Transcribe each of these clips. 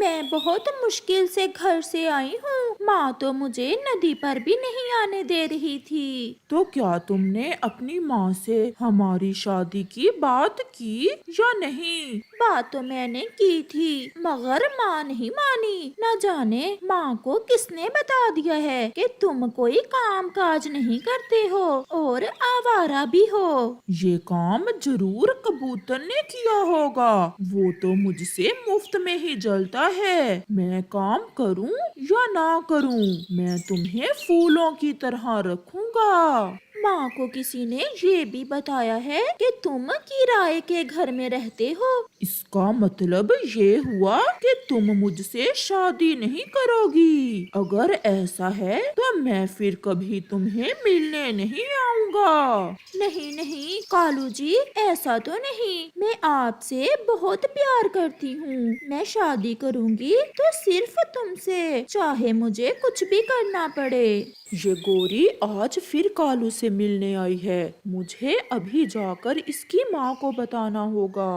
میں بہت مشکل سے گھر سے آئی ہوں، ماں تو مجھے ندی پر بھی نہیں آنے دے رہی تھی۔ تو کیا تم نے اپنی ماں سے ہماری شادی کی بات کی یا نہیں؟ بات تو میں نے کی تھی مگر ماں نہیں مانی۔ نہ جانے ماں کو کس نے بتا دیا ہے کہ تم کوئی کام کاج نہیں کرتے ہو اور آوارہ بھی ہو۔ یہ کام ضرور کبوتر نے کیا ہوگا، وہ تو مجھ سے مفت میں ہی جلتا ہے۔ میں کام کروں یا نہ کروں، میں تمہیں پھولوں کی طرح رکھوں گا۔ ماں کو کسی نے یہ بھی بتایا ہے کہ تم کرائے کے گھر میں رہتے ہو۔ اس کا مطلب یہ ہوا کہ تم مجھ سے شادی نہیں کرو گی۔ اگر ایسا ہے تو میں پھر کبھی تمہیں ملنے نہیں آؤں گا۔ نہیں نہیں کالو جی، ایسا تو نہیں، میں آپ سے بہت پیار کرتی ہوں۔ میں شادی کروں گی تو صرف تم سے، چاہے مجھے کچھ بھی کرنا پڑے۔ یہ گوری آج پھر کالو سے ملنے آئی ہے، مجھے ابھی جا کر اس کی ماں کو بتانا ہوگا۔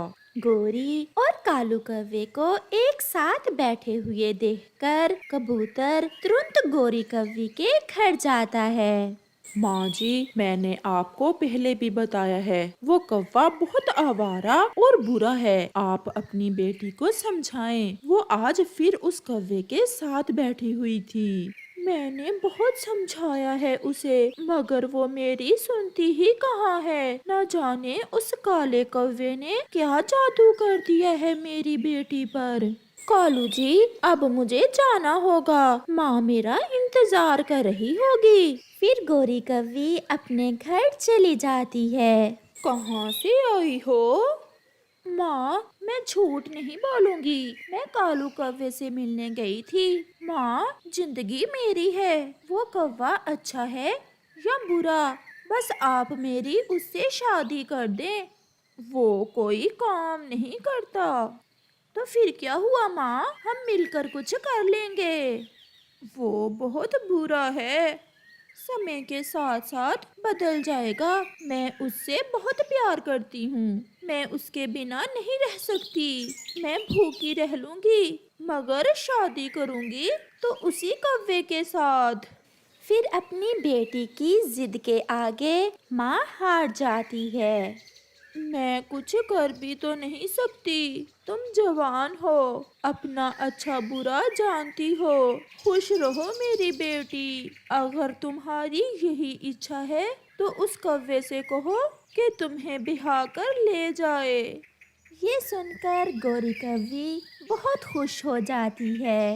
گوری اور کالو کوے کو ایک ساتھ بیٹھے ہوئے دیکھ کر کبوتر ترنت گوری کوی کے گھر جاتا ہے۔ ماں جی، میں نے آپ کو پہلے بھی بتایا ہے، وہ کوا بہت آوارہ اور برا ہے، آپ اپنی بیٹی کو سمجھائیں۔ وہ آج پھر اس کوے کے ساتھ بیٹھی ہوئی تھی۔ میں نے بہت سمجھایا ہے اسے مگر وہ میری سنتی ہی کہاں ہے۔ نہ جانے اس کالے کوے نے کیا جادو کر دیا ہے میری بیٹی پر۔ کالو جی، اب مجھے جانا ہوگا، ماں میرا انتظار کر رہی ہوگی۔ پھر گوری کوی اپنے گھر چلی جاتی ہے۔ کہاں سے آئی ہو؟ ماں، میں جھوٹ نہیں بولوں گی، میں کالو کوے سے ملنے گئی تھی۔ ماں، زندگی میری ہے، وہ کوا اچھا ہے یا برا، بس آپ میری اس سے شادی کر دیں۔ وہ کوئی کام نہیں کرتا۔ تو پھر کیا ہوا ماں، ہم مل کر کچھ کر لیں گے۔ وہ بہت برا ہے، سمے کے ساتھ ساتھ بدل جائے گا۔ میں اس سے بہت پیار کرتی ہوں، میں اس کے بنا نہیں رہ سکتی، میں بھوکی رہ لوں گی مگر شادی کروں گی تو اسی کوے کے ساتھ۔ پھر اپنی بیٹی کی ضد کے آگے ماں ہار جاتی ہے۔ میں کچھ کر بھی تو نہیں سکتی، تم جوان ہو، اپنا اچھا برا جانتی ہو، خوش رہو میری بیٹی۔ اگر تمہاری یہی اچھا ہے تو اس کوے سے کہو کہ تمہیں بہا کر لے جائے۔ یہ سن کر گوری کوی بہت خوش ہو جاتی ہے۔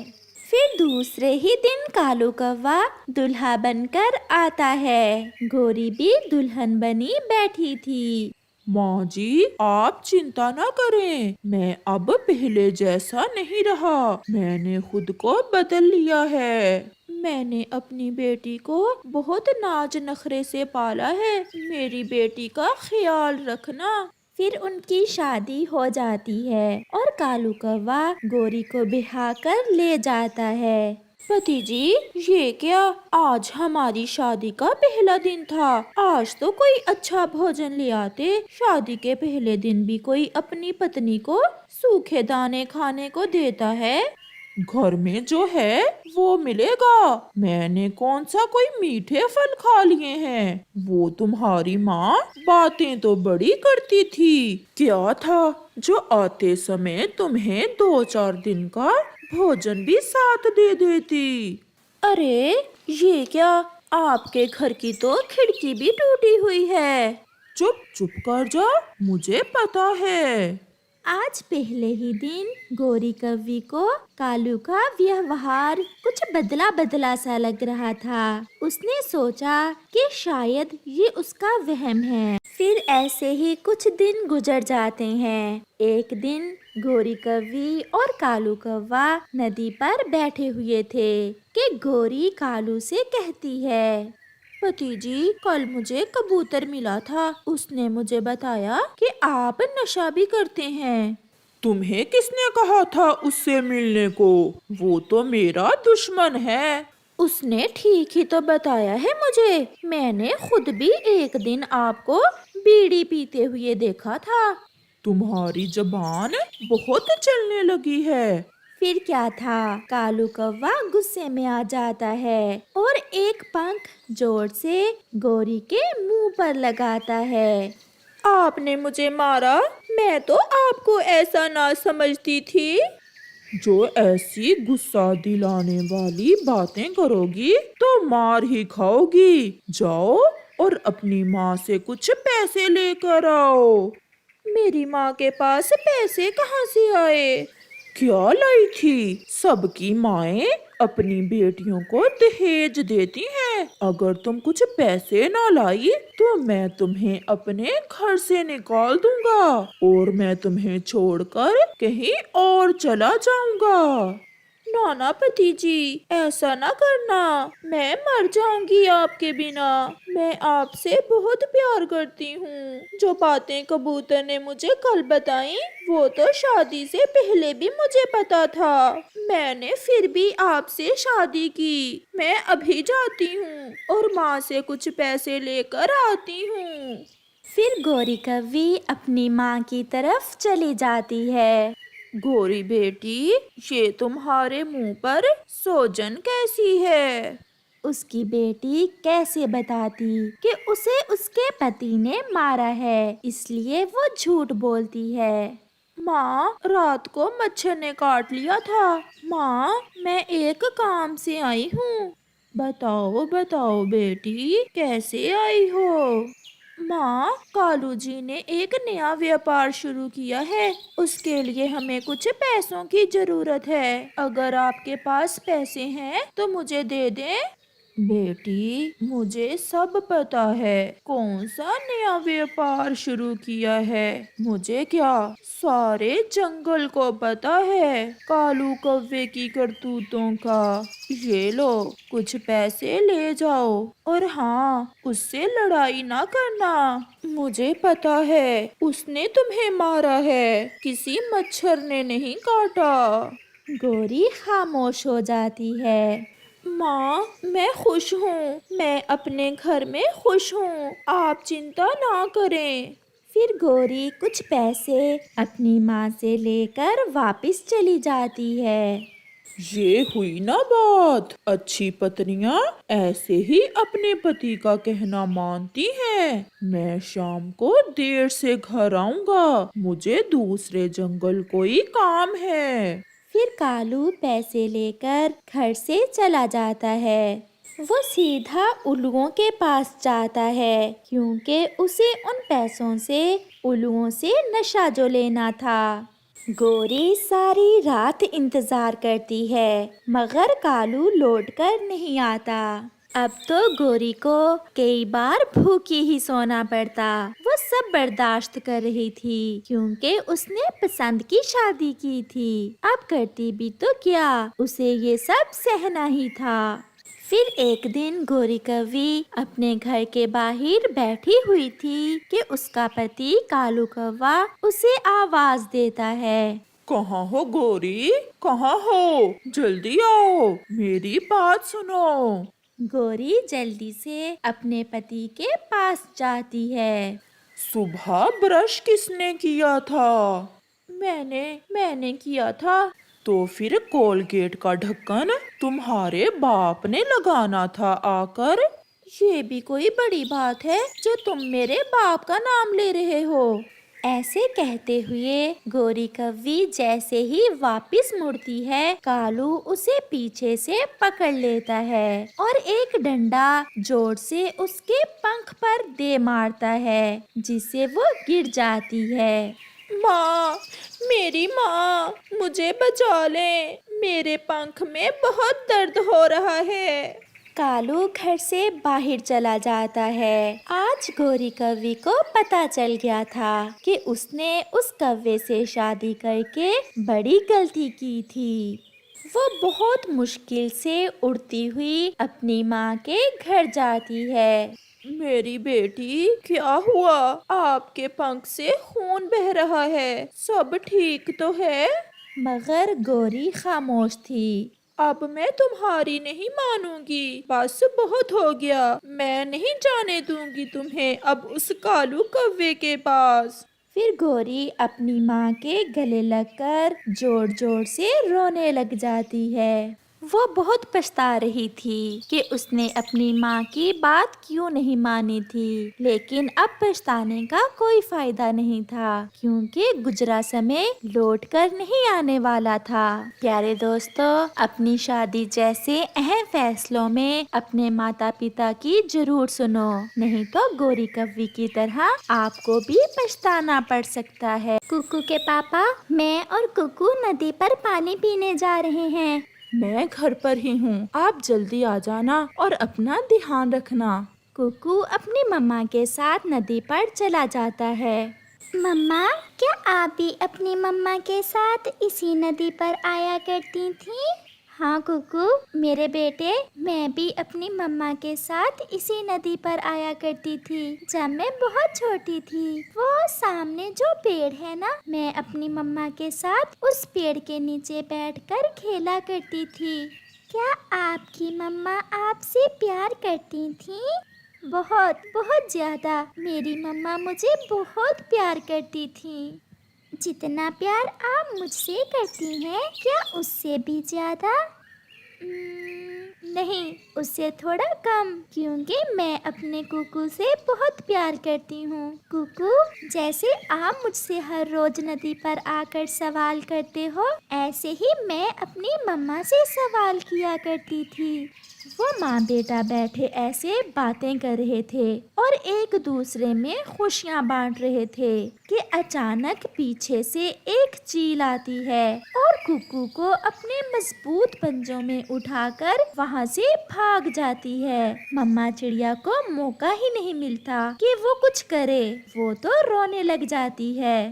پھر دوسرے ہی دن کالو کوا دلہا بن کر آتا ہے۔ گوری بھی دلہن بنی بیٹھی تھی۔ ماں جی، آپ چنتا نہ کریں، میں اب پہلے جیسا نہیں رہا، میں نے خود کو بدل لیا ہے۔ میں نے اپنی بیٹی کو بہت ناز نخرے سے پالا ہے، میری بیٹی کا خیال رکھنا۔ پھر ان کی شادی ہو جاتی ہے اور کالو کوا گوری کو بہا کر لے جاتا ہے۔ بھتیجی، یہ کیا، آج ہماری شادی کا پہلا دن تھا، آج تو کوئی اچھا بھوجن لے آتے، شادی کے پہلے دن بھی کوئی اپنی پتنی کو سوکھے دانے کھانے کو دیتا ہے۔ گھر میں جو ہے وہ ملے گا، میں نے کون سا کوئی میٹھے پھل کھا لیے ہیں۔ وہ تمہاری ماں باتیں تو بڑی کرتی تھی، کیا تھا جو آتے سمے تمہیں 2-4 دن کا بھوجن بھی ساتھ دے دیتی۔ ارے یہ کیا، آپ کے گھر کی تو کھڑکی بھی ٹوٹی ہوئی ہے۔ چپ کر جا، مجھے پتا ہے۔ آج پہلے ہی دن گوری کوی کو کالو کا ویوہار کچھ بدلا بدلا سا لگ رہا تھا۔ اس نے سوچا کہ شاید یہ اس کا وہم ہے۔ پھر ایسے ہی کچھ دن گزر جاتے ہیں۔ ایک دن گوری کوی اور کالو کوا ندی پر بیٹھے ہوئے تھے کہ گوری کالو سے کہتی ہے، بھتیجی، کل مجھے کبوتر ملا تھا، اس نے مجھے بتایا کہ آپ نشہ بھی کرتے ہیں۔ تمہیں کس نے کہا تھا اس سے ملنے کو؟ وہ تو میرا دشمن ہے۔ اس نے ٹھیک ہی تو بتایا ہے مجھے، میں نے خود بھی ایک دن آپ کو بیڑی پیتے ہوئے دیکھا تھا۔ تمہاری زبان بہت چلنے لگی ہے۔ پھر کیا تھا، کالو کوا غصے میں آ جاتا ہے اور ایک پنکھ زور سے گوری کے منہ پر لگاتا ہے۔ آپ نے مجھے مارا، میں تو آپ کو ایسا نہ سمجھتی تھی۔ جو ایسی غصہ دلانے والی باتیں کرو گی تو مار ہی کھاؤ گی۔ جاؤ اور اپنی ماں سے کچھ پیسے لے کر آؤ۔ میری ماں کے پاس پیسے کہاں سے آئے؟ کیا لائی تھی؟ سب کی مائیں اپنی بیٹیوں کو دہیج دیتی ہیں۔ اگر تم کچھ پیسے نہ لائی تو میں تمہیں اپنے گھر سے نکال دوں گا اور میں تمہیں چھوڑ کر کہیں اور چلا جاؤں گا۔ نانا بھتیجی، ایسا نہ کرنا، میں مر جاؤں گی آپ کے بنا۔ میں آپ سے بہت پیار کرتی ہوں۔ جو باتیں کبوتر نے مجھے کل بتائیں وہ تو شادی سے پہلے بھی مجھے پتا تھا۔ میں نے پھر بھی آپ سے شادی کی۔ میں ابھی جاتی ہوں اور ماں سے کچھ پیسے لے کر آتی ہوں۔ پھر گوری کوی اپنی ماں کی طرف چلی جاتی ہے۔ گوری بیٹی، یہ تمہارے منہ پر سوجن کیسی ہے؟ اس کی بیٹی کیسے بتاتی کہ اسے اس کے پتی نے مارا ہے، اس لیے وہ جھوٹ بولتی ہے۔ ماں، رات کو مچھر نے کاٹ لیا تھا۔ ماں، میں ایک کام سے آئی ہوں۔ بتاؤ بتاؤ بیٹی، کیسے آئی ہو؟ ماں، کالو جی نے ایک نیا ویاپار شروع کیا ہے، اس کے لیے ہمیں کچھ پیسوں کی ضرورت ہے۔ اگر آپ کے پاس پیسے ہیں تو مجھے دے دیں۔ بیٹی، مجھے سب پتا ہے کون سا نیا ویاپار شروع کیا ہے۔ مجھے کیا، سارے جنگل کو پتا ہے کالو کوے کی کرتوتوں کا۔ یہ لو، کچھ پیسے لے جاؤ، اور ہاں، اس سے لڑائی نہ کرنا۔ مجھے پتا ہے اس نے تمہیں مارا ہے، کسی مچھر نے نہیں کاٹا۔ گوری خاموش ہو جاتی ہے۔ ماں، میں خوش ہوں، میں اپنے گھر میں خوش ہوں، آپ چنتا نہ کریں۔ پھر گوری کچھ پیسے اپنی ماں سے لے کر واپس چلی جاتی ہے۔ یہ ہوئی نا بات، اچھی پتنیاں ایسے ہی اپنے پتی کا کہنا مانتی ہیں۔ میں شام کو دیر سے گھر آؤں گا، مجھے دوسرے جنگل کوئی کام ہے۔ پھر کالو پیسے لے کر گھر سے چلا جاتا ہے۔ وہ سیدھا الوؤں کے پاس جاتا ہے کیونکہ اسے ان پیسوں سے الوؤں سے نشہ جو لینا تھا۔ گوری ساری رات انتظار کرتی ہے مگر کالو لوٹ کر نہیں آتا۔ اب تو گوری کو کئی بار بھوکی ہی سونا پڑتا۔ وہ سب برداشت کر رہی تھی کیونکہ اس نے پسند کی شادی کی تھی۔ اب کرتی بھی تو کیا، اسے یہ سب سہنا ہی تھا۔ پھر ایک دن گوری کوی اپنے گھر کے باہر بیٹھی ہوئی تھی کہ اس کا پتی کالو کوا اسے آواز دیتا ہے۔ کہاں ہو گوری؟ کہاں ہو؟ جلدی آؤ، میری بات سنو۔ گوری جلدی سے اپنے پتی کے پاس جاتی ہے۔ صبح برش کس نے کیا تھا؟ میں نے کیا تھا۔ تو پھر کولگیٹ کا ڈھکن تمہارے باپ نے لگانا تھا آ کر۔ یہ بھی کوئی بڑی بات ہے جو تم میرے باپ کا نام لے رہے ہو؟ ایسے کہتے ہوئے گوری کوی جیسے ہی واپس مڑتی ہے، کالو اسے پیچھے سے پکڑ لیتا ہے اور ایک ڈنڈا زور سے اس کے پنکھ پر دے مارتا ہے جس سے وہ گر جاتی ہے۔ ماں، میری ماں، مجھے بچا لیں، میرے پنکھ میں بہت درد ہو رہا ہے۔ کالو گھر سے باہر چلا جاتا ہے۔ آج گوری کوی کو پتا چل گیا تھا کہ اس نے اس کوے سے شادی کر کے بڑی غلطی کی تھی۔ وہ بہت مشکل سے اڑتی ہوئی اپنی ماں کے گھر جاتی ہے۔ میری بیٹی، کیا ہوا؟ آپ کے پنکھ سے خون بہہ رہا ہے، سب ٹھیک تو ہے؟ مگر گوری خاموش تھی۔ اب میں تمہاری نہیں مانوں گی، بس بہت ہو گیا، میں نہیں جانے دوں گی تمہیں اب اس کالو کوے کے پاس۔ پھر گوری اپنی ماں کے گلے لگ کر زور زور سے رونے لگ جاتی ہے۔ وہ بہت پچھتا رہی تھی کہ اس نے اپنی ماں کی بات کیوں نہیں مانی تھی، لیکن اب پچھتانے کا کوئی فائدہ نہیں تھا کیونکہ گزرا سمے لوٹ کر نہیں آنے والا تھا۔ پیارے دوستو، اپنی شادی جیسے اہم فیصلوں میں اپنے ماتا پتا کی ضرور سنو، نہیں تو گوری کوی کی طرح آپ کو بھی پچھتانا پڑ سکتا ہے۔ کوکو کے پاپا، میں اور کوکو ندی پر پانی پینے جا رہے ہیں۔ میں گھر پر ہی ہوں، آپ جلدی آ جانا اور اپنا دھیان رکھنا۔ کوکو اپنی مما کے ساتھ ندی پر چلا جاتا ہے۔ مما، کیا آپ بھی اپنی مما کے ساتھ اسی ندی پر آیا کرتی تھیں؟ ہاں کوکو میرے بیٹے، میں بھی اپنی مما کے ساتھ اسی ندی پر آیا کرتی تھی جب میں بہت چھوٹی تھی۔ وہ سامنے جو پیڑ ہے نا، میں اپنی مما کے ساتھ اس پیڑ کے نیچے بیٹھ کر کھیلا کرتی تھی۔ کیا آپ کی مما آپ سے پیار کرتی تھیں؟ بہت بہت زیادہ، میری مما مجھے بہت پیار کرتی تھی۔ جتنا پیار آپ مجھ سے کرتی ہیں، کیا اس سے بھی زیادہ؟ نہیں، اس سے تھوڑا کم، کیونکہ میں اپنے کوکو سے بہت پیار کرتی ہوں۔ کوکو، جیسے آپ مجھ سے ہر روز ندی پر آ کر سوال کرتے ہو، ایسے ہی میں اپنی مما سے سوال کیا کرتی تھی۔ وہ ماں بیٹا بیٹھے ایسے باتیں کر رہے تھے اور ایک دوسرے میں خوشیاں بانٹ رہے تھے کہ اچانک پیچھے سے ایک چیل آتی ہے اور کوکو کو اپنے مضبوط پنجوں میں اٹھا کر وہاں سے بھاگ جاتی ہے۔ مما چڑیا کو موقع ہی نہیں ملتا کہ وہ کچھ کرے، وہ تو رونے لگ جاتی ہے۔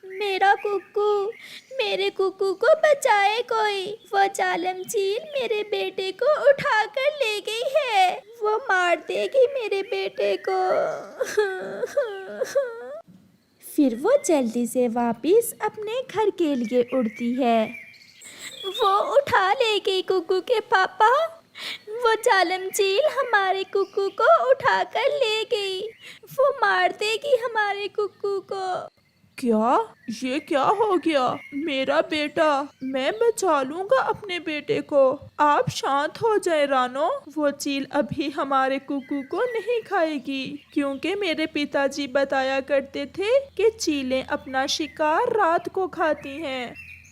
میرا کوکو، میرے کوکو کو بچائے کوئی، وہ ظالم چیل میرے بیٹے کو اٹھا کر لے گئی ہے، وہ مار دے گی میرے بیٹے کو۔ پھر وہ جلدی سے واپس اپنے گھر کے لیے اڑتی ہے۔ وہ اٹھا لے گئی کوکو کے پاپا، وہ ظالم چیل ہمارے کوکو کو اٹھا کر لے گئی، وہ مار دے گی ہمارے کوکو کو۔ کیا؟ یہ کیا ہو گیا؟ میرا بیٹا، میں بچا لوں گا اپنے بیٹے کو۔ آپ شانت ہو جائے رانو، وہ چیل ابھی ہمارے کوکو کو نہیں کھائے گی، کیونکہ میرے پتا جی بتایا کرتے تھے کہ چیلیں اپنا شکار رات کو کھاتی ہیں۔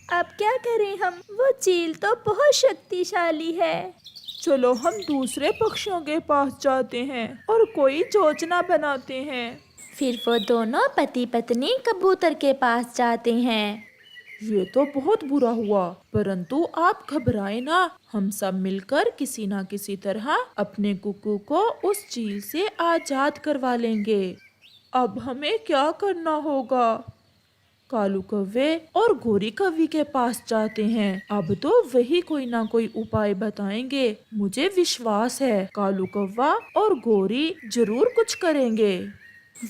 اب کیا کریں ہم، وہ چیل تو بہت شکتیشالی ہے۔ چلو ہم دوسرے پکشیوں کے پاس جاتے ہیں اور کوئی یوجنا بناتے ہیں۔ پھر وہ دونوں پتی پتنی کبوتر کے پاس جاتے ہیں۔ یہ تو بہت برا ہوا، پرنتو آپ گھبرائے نہ، ہم سب مل کر کسی نہ کسی طرح اپنے کوکو کو اس چیل سے آزاد کروا لیں گے۔ اب ہمیں کیا کرنا ہوگا؟ کالو کوے اور گوری کوی کے پاس جاتے ہیں، اب تو وہی کوئی نہ کوئی اپائے بتائیں گے۔ مجھے وشواس ہے کالو کوا اور گوری ضرور کچھ کریں گے۔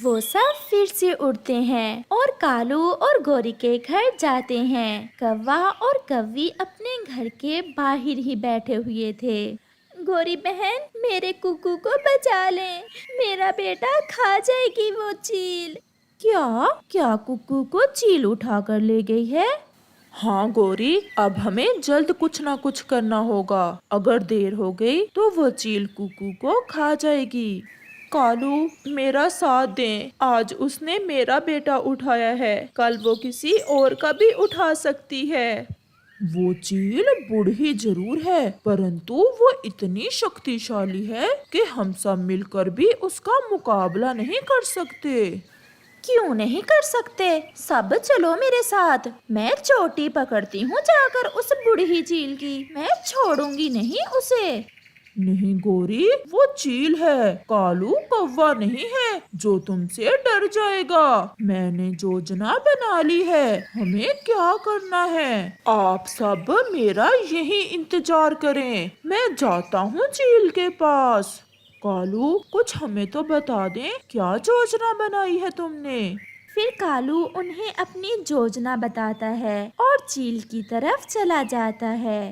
وہ سب پھر سے اڑتے ہیں اور کالو اور گوری کے گھر جاتے ہیں۔ کوا اور کوی اپنے گھر کے باہر ہی بیٹھے ہوئے تھے۔ گوری بہن، میرے کوکو کو بچا لیں، میرا بیٹا کھا جائے گی وہ چیل۔ کیا کوکو کو چیل اٹھا کر لے گئی ہے؟ ہاں گوری، اب ہمیں جلد کچھ نہ کچھ کرنا ہوگا، اگر دیر ہو گئی تو وہ چیل کوکو کو کھا جائے گی۔ کالو، میرا ساتھ دیں، آج اس نے میرا بیٹا اٹھایا ہے، کل وہ کسی اور کا بھی اٹھا سکتی ہے۔ وہ چیل بوڑھی ضرور ہے، پرنتو وہ اتنی شکتیشالی ہے کہ ہم سب مل کر بھی اس کا مقابلہ نہیں کر سکتے۔ کیوں نہیں کر سکتے؟ سب چلو میرے ساتھ، میں چوٹی پکڑتی ہوں جا کر اس بوڑھی چیل کی، میں چھوڑوں گی نہیں اسے۔ نہیں گوری، وہ چیل ہے، کالو کوا نہیں ہے جو تم سے ڈر جائے گا۔ میں نے یوجنا بنا لی ہے، ہمیں کیا کرنا ہے۔ آپ سب میرا یہی انتظار کریں، میں جاتا ہوں چیل کے پاس۔ کالو، کچھ ہمیں تو بتا دیں، کیا یوجنا بنائی ہے تم نے؟ پھر کالو انہیں اپنی یوجنا بتاتا ہے اور چیل کی طرف چلا جاتا ہے۔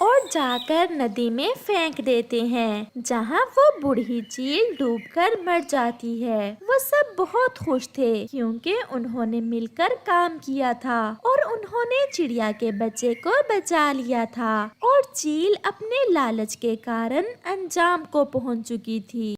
اور جا کر ندی میں پھینک دیتے ہیں، جہاں وہ بوڑھی چیل ڈوب کر مر جاتی ہے۔ وہ سب بہت خوش تھے کیونکہ انہوں نے مل کر کام کیا تھا اور انہوں نے چڑیا کے بچے کو بچا لیا تھا، اور چیل اپنے لالچ کے کارن انجام کو پہنچ چکی تھی۔